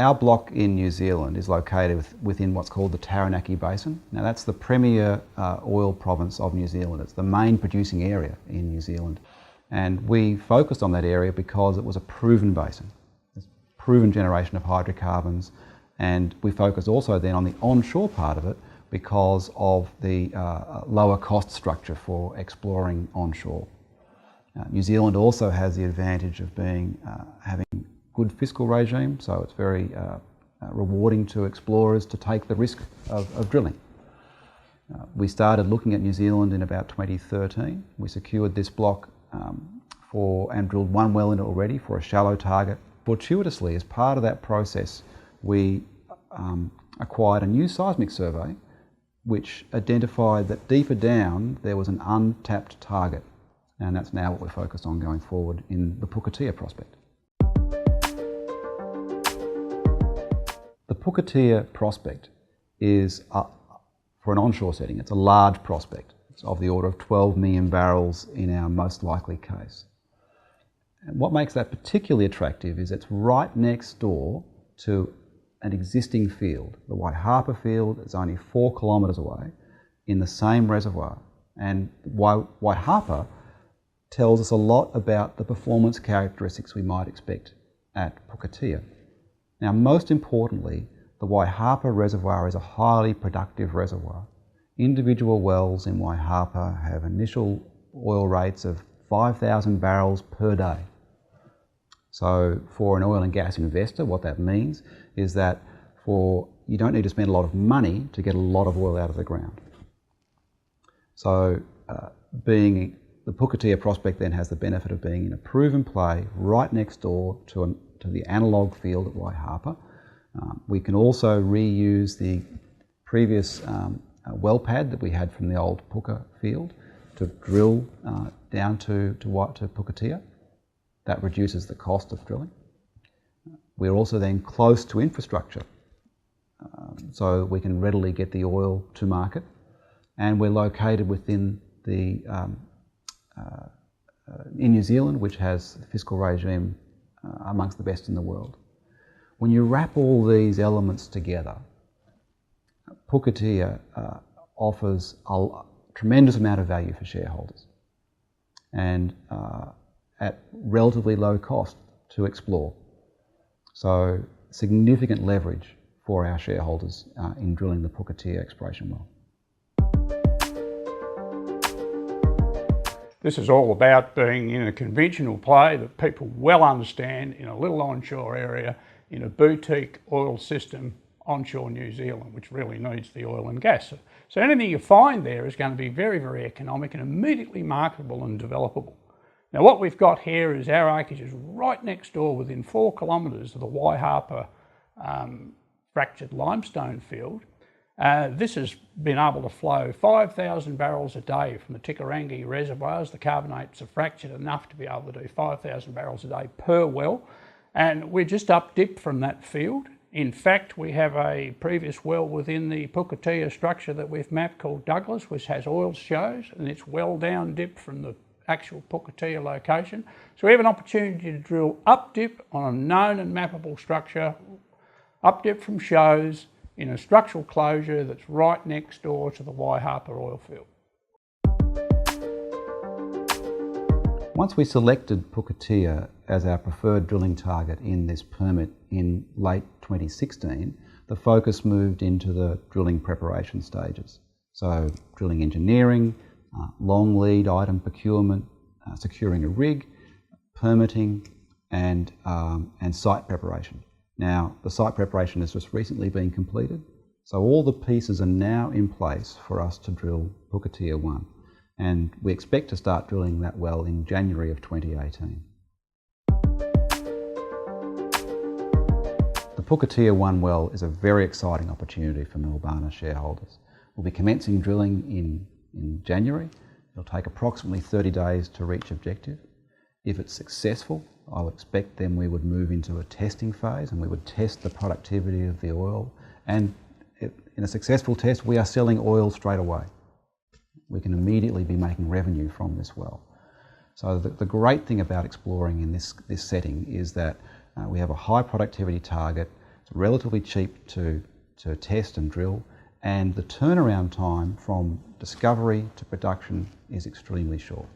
Our block in New Zealand is located within what's called the Taranaki Basin. Now that's the premier oil province of New Zealand. It's the main producing area in New Zealand. And we focused on that area because it was a proven basin. It's a proven generation of hydrocarbons. And we focused also then on the onshore part of it because of the lower cost structure for exploring onshore. New Zealand also has the advantage of having good fiscal regime, so it's very rewarding to explorers to take the risk of drilling. We started looking at New Zealand in about 2013. We secured this block and drilled one well in it already for a shallow target. Fortuitously, as part of that process, we acquired a new seismic survey which identified that deeper down there was an untapped target, and that's now what we're focused on going forward in the Pukatia prospect. The Pukatia prospect is, for an onshore setting, it's a large prospect. It's of the order of 12 million barrels in our most likely case. And what makes that particularly attractive is it's right next door to an existing field. The Waihapa field is only 4 kilometres away in the same reservoir. And Waihapa tells us a lot about the performance characteristics we might expect at Pukatia. Now, most importantly, the Waihapa reservoir is a highly productive reservoir. Individual wells in Waihapa have initial oil rates of 5,000 barrels per day. So for an oil and gas investor, what that means is that you don't need to spend a lot of money to get a lot of oil out of the ground. So the Pukatia prospect then has the benefit of being in a proven play right next door to the analogue field at Waihapa. We can also reuse the previous well pad that we had from the old Puka field to drill down to Pukatia. That reduces the cost of drilling. We're also then close to infrastructure, so we can readily get the oil to market, and we're located within in New Zealand, which has a fiscal regime amongst the best in the world. When you wrap all these elements together, Pukatia offers a tremendous amount of value for shareholders and at relatively low cost to explore. So significant leverage for our shareholders in drilling the Pukatia exploration well. This is all about being in a conventional play that people well understand in a little onshore area in a boutique oil system onshore New Zealand, which really needs the oil and gas. So anything you find there is going to be very, very economic and immediately marketable and developable. Now what we've got here is our acreage is right next door within 4 kilometres of the Waihapa fractured limestone field. This has been able to flow 5,000 barrels a day from the Tikarangi reservoirs. The carbonates are fractured enough to be able to do 5,000 barrels a day per well. And we're just up dip from that field. In fact, we have a previous well within the Pukatia structure that we've mapped called Douglas, which has oil shows, and it's well down dip from the actual Pukatia location. So we have an opportunity to drill up dip on a known and mappable structure, up dip from shows, in a structural closure that's right next door to the Waihapa oil field. Once we selected Pukatia as our preferred drilling target in this permit in late 2016, the focus moved into the drilling preparation stages. So drilling engineering, long lead item procurement, securing a rig, permitting, and site preparation. Now, the site preparation has just recently been completed, so all the pieces are now in place for us to drill Pukatia 1, and we expect to start drilling that well in January of 2018. The Pukatia 1 well is a very exciting opportunity for Melbana shareholders. We'll be commencing drilling in January. It'll take approximately 30 days to reach objective. If it's successful, I would expect then we would move into a testing phase and we would test the productivity of the oil. And in a successful test, we are selling oil straight away. We can immediately be making revenue from this well. So the great thing about exploring in this setting is that we have a high productivity target. It's It's relatively cheap to test and drill, and the turnaround time from discovery to production is extremely short.